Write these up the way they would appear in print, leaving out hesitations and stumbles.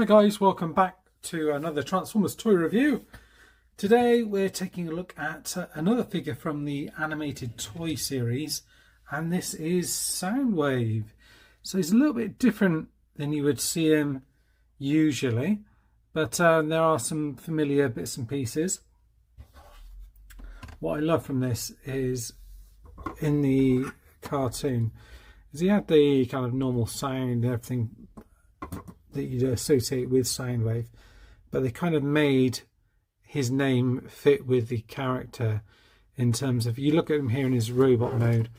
guys, welcome back to another Transformers toy review. Today we're taking a look at another figure from the animated toy series, and this is Soundwave. So he's a little bit different than you would see him usually, but there are some familiar bits and pieces. What I love from this is in the cartoon is he had the kind of normal sound and everything that you'd associate with Soundwave, but they kind of made his name fit with the character in terms of, you look at him here in his robot mode,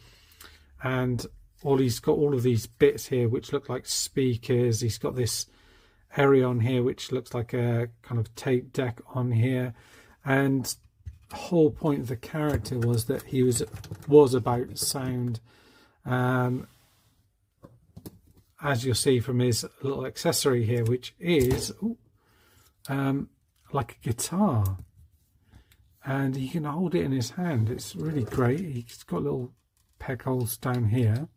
and he's got all of these bits here which look like speakers. He's got this area on here which looks like a kind of tape deck on here, and the whole point of the character was that he was about sound. As you'll see from his little accessory here, which is like a guitar, and he can hold it in his hand. It's really great. He's got little peg holes down here,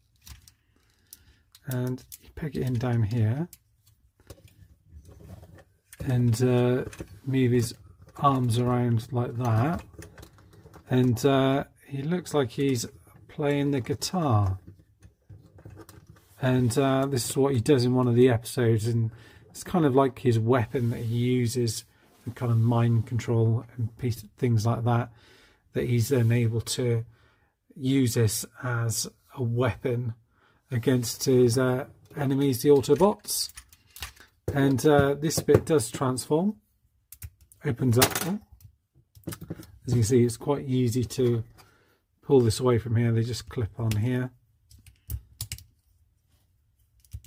and you peg it in down here and move his arms around like that, and he looks like he's playing the guitar. And this is what he does in one of the episodes, and it's kind of like his weapon that he uses for kind of mind control and things like that, that he's then able to use this as a weapon against his enemies, the Autobots. And this bit does transform, opens up. As you can see, it's quite easy to pull this away from here. They just clip on here.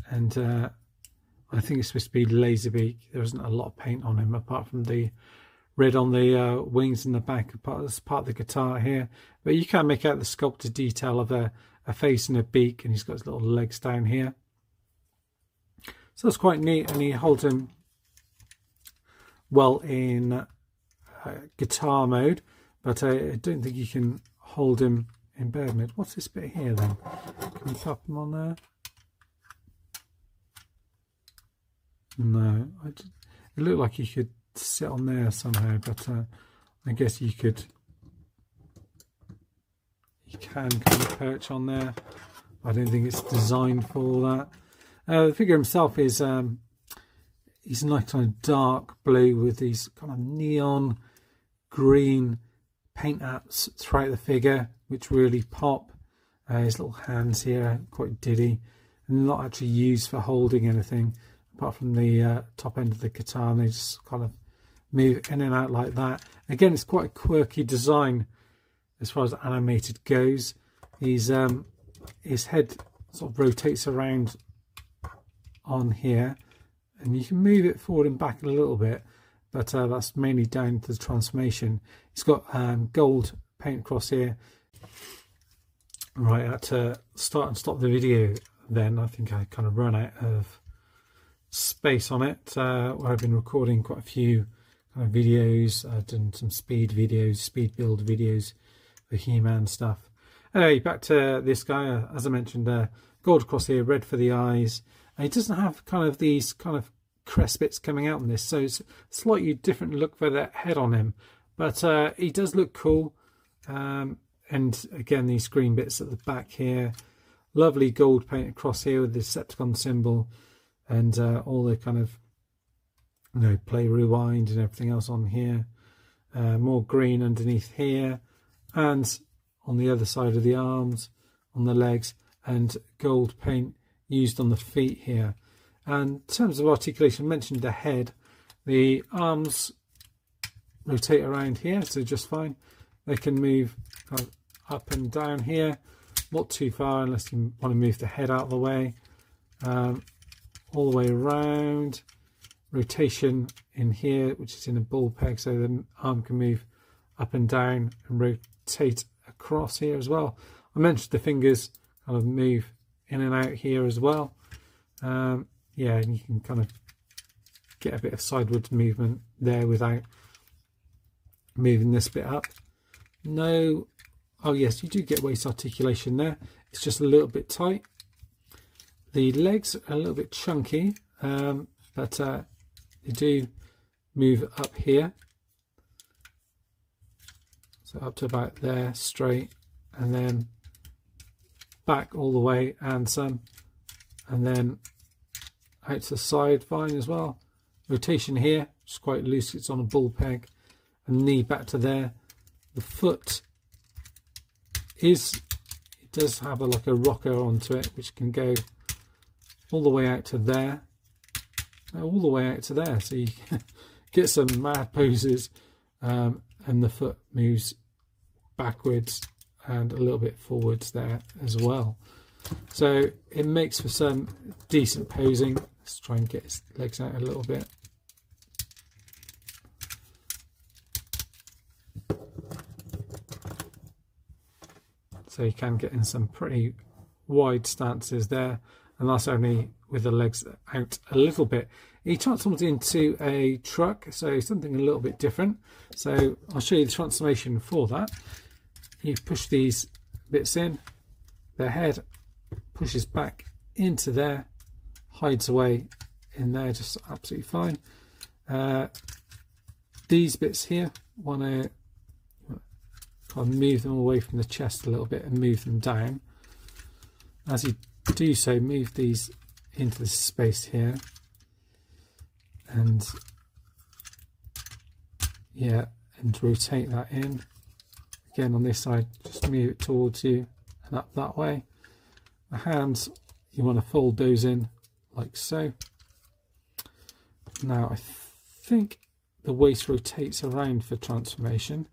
And I think it's supposed to be Laserbeak. There isn't a lot of paint on him apart from the red on the wings and the back as part of the guitar here. But you can make out the sculpted detail of a face and a beak, and he's got his little legs down here. So that's quite neat, and he holds him well in guitar mode, but I don't think you can hold him in bird mode. What's this bit here then? Can we pop him on there? No, it looked like you could sit on there somehow, but I guess you can kind of perch on there. I don't think it's designed for that. The figure himself is he's a nice kind of dark blue with these kind of neon green paint apps throughout the figure, which really pop. His little hands here, quite diddy, and not actually used for holding anything apart from the top end of the guitar, and they just kind of move in and out like that. Again, it's quite a quirky design as far as animated goes. His head sort of rotates around on here, and you can move it forward and back a little bit, but that's mainly down to the transformation. It's got gold paint across here. Right, at start and stop the video then, I think I kind of run out of space on it, where I've been recording quite a few kind of videos. I've done some speed videos, speed build videos for He-Man stuff. Anyway, back to this guy. As I mentioned, gold across here, red for the eyes. And he doesn't have kind of these kind of crest bits coming out on this, so it's a slightly different look for the head on him, but he does look cool. And again, these green bits at the back here, lovely gold paint across here with the Decepticon symbol, and all the kind of, you know, play rewind and everything else on here. More green underneath here, and on the other side of the arms, on the legs, and gold paint used on the feet here. And in terms of articulation, I mentioned the head. The arms rotate around here, so just fine. They can move kind of up and down here, not too far unless you want to move the head out of the way. All the way around, rotation in here, which is in a ball peg, so the arm can move up and down and rotate across here as well. I mentioned the fingers kind of move in and out here as well. Yeah, and you can kind of get a bit of sideways movement there without moving this bit up. No, oh yes, you do get waist articulation there. It's just a little bit tight. The legs are a little bit chunky, but you do move up here, so up to about there straight, and then back all the way and some, and then out to the side fine as well. Rotation here, it's quite loose, it's on a ball peg, and knee back to there. The foot is, it does have like a rocker onto it, which can go all the way out to there, all the way out to there, so you get some mad poses, and the foot moves backwards and a little bit forwards there as well. So it makes for some decent posing. Let's try and get his legs out a little bit. So you can get in some pretty wide stances there, and that's only with the legs out a little bit. He transforms into a truck, so something a little bit different. So I'll show you the transformation for that. You push these bits in, the head pushes back into there, hides away in there just absolutely fine. These bits here, want to kind of move them away from the chest a little bit and move them down. As you do so, move these into the space here, and yeah, and rotate that in. Again on this side, just move it towards you and up that way. The hands, you want to fold those in like so. Now I think the waist rotates around for transformation.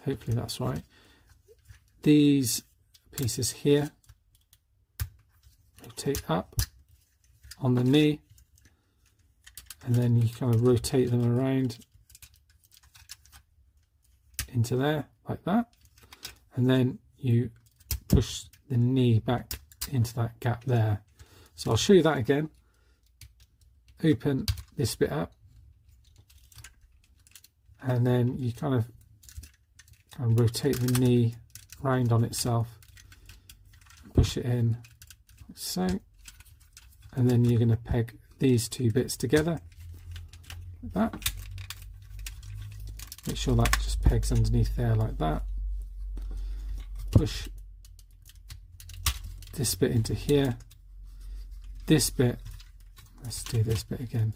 Hopefully that's right. These pieces here rotate up on the knee, and then you kind of rotate them around into there like that, and then you push the knee back into that gap there. So I'll show you that again. Open this bit up, and then you kind of rotate the knee round on itself, push it in like so, and then you're going to peg these two bits together like that. Make sure that just pegs underneath there like that. Push this bit into here. This bit, let's do this bit again.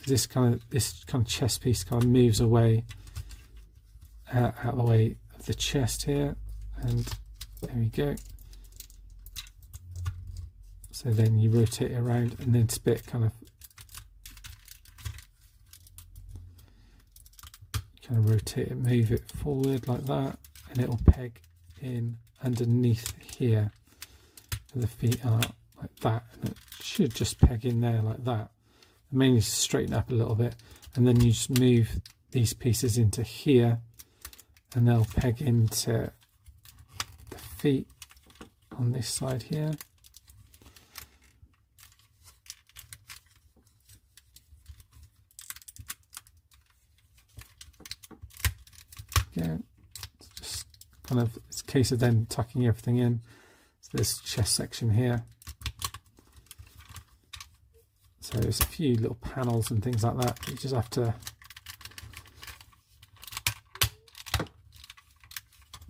This kind of chest piece kind of moves away out of the way of the chest here, and there we go. So then you rotate it around, and then this bit kind of rotate it, move it forward like that, and it will peg in underneath here where the feet are like that, and it should just peg in there like that. And mainly straighten up a little bit, and then you just move these pieces into here, and they'll peg into the feet on this side here. Yeah, it's just kind of, it's a case of then tucking everything in. So this chest section here. So there's a few little panels and things like that. You just have to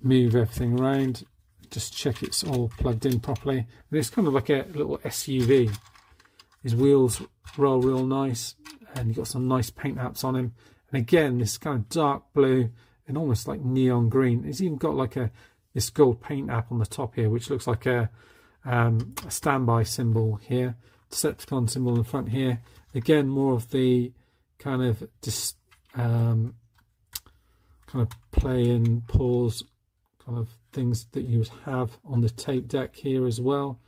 move everything around, just check it's all plugged in properly. And it's kind of like a little SUV. His wheels roll real nice, and you've got some nice paint apps on him. And again, this kind of dark blue and almost like neon green. It's even got like this gold paint app on the top here, which looks like a standby symbol here. Decepticon symbol in the front here. Again, more of the kind of kind of play and pause kind of things that you would have on the tape deck here as well.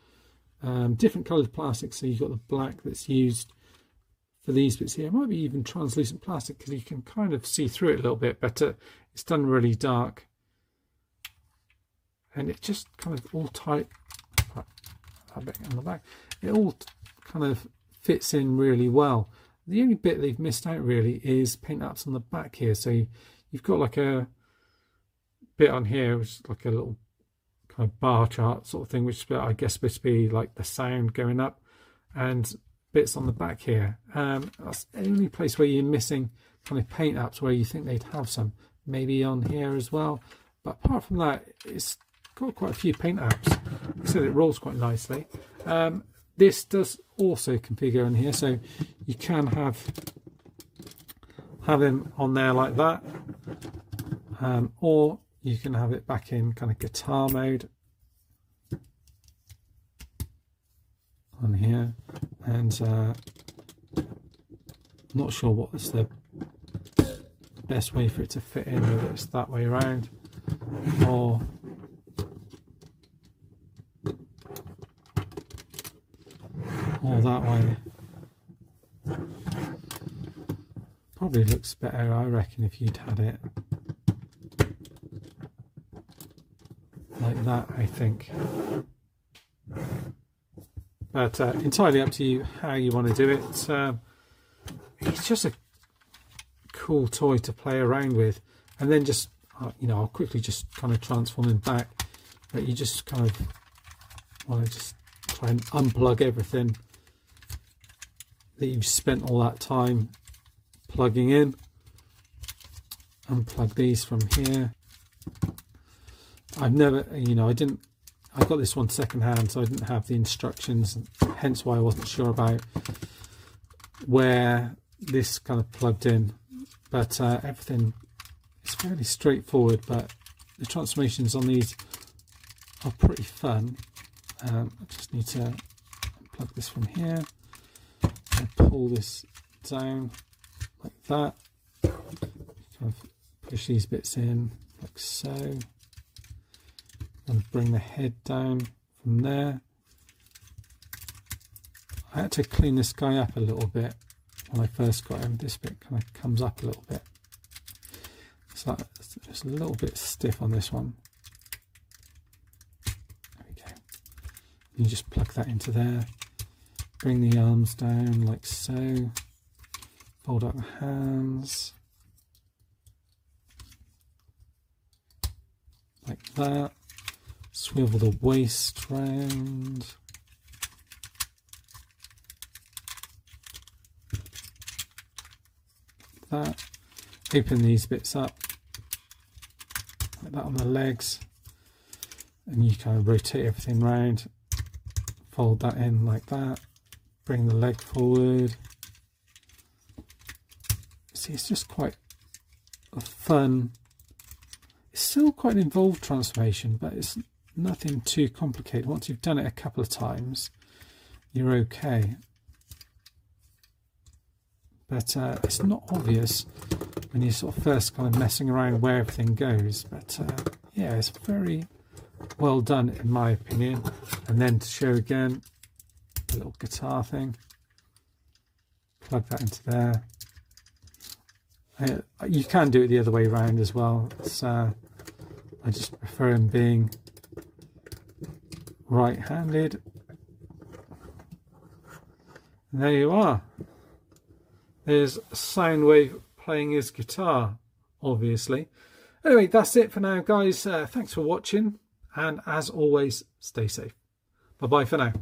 Different coloured plastic, so you've got the black that's used for these bits here. It might be even translucent plastic because you can kind of see through it a little bit better. It's done really dark, and it just kind of all tight. That bit on the back, it all kind of fits in really well. The only bit they've missed out really is paint apps on the back here. So you've got like a bit on here which is like a little kind of bar chart sort of thing, which I guess supposed to be like the sound going up, and bits on the back here. That's the only place where you're missing kind of paint apps where you think they'd have some, maybe on here as well. But apart from that, it's got quite a few paint apps, so it rolls quite nicely. This does also configure in here, so you can have him on there like that, or you can have it back in kind of guitar mode on here. And I'm not sure what is the best way for it to fit in, whether it's that way around or that way. Probably looks better, I reckon, if you'd had it like that, I think. But entirely up to you how you want to do it. It's just a cool toy to play around with, and then just you know, I'll quickly just kind of transform him back, but you just kind of want to just try and unplug everything that you've spent all that time plugging in. Unplug these from here. I've never, you know, I got this one second hand, so I didn't have the instructions, hence why I wasn't sure about where this kind of plugged in. But everything is fairly straightforward, but the transformations on these are pretty fun. I just need to plug this from here and pull this down like that. Kind of push these bits in like so, and bring the head down from there. I had to clean this guy up a little bit when I first got him. This bit kind of comes up a little bit. It's like just a little bit stiff on this one. There we go. You just plug that into there. Bring the arms down like so. Fold out the hands. Like that. Swivel the waist round. Like that. Open these bits up. Like that on the legs. And you kind of rotate everything round. Fold that in like that. Bring the leg forward. See, it's just quite a fun. It's still quite an involved transformation, but it's nothing too complicated. Once you've done it a couple of times, you're okay. But it's not obvious when you're sort of first kind of messing around where everything goes. But yeah, it's very well done in my opinion. And then to show again, the little guitar thing. Plug that into there. You can do it the other way around as well. It's, I just prefer him being right-handed. And there you are. There's Soundwave playing his guitar, obviously. Anyway, that's it for now, guys. Thanks for watching. And as always, stay safe. Bye-bye for now.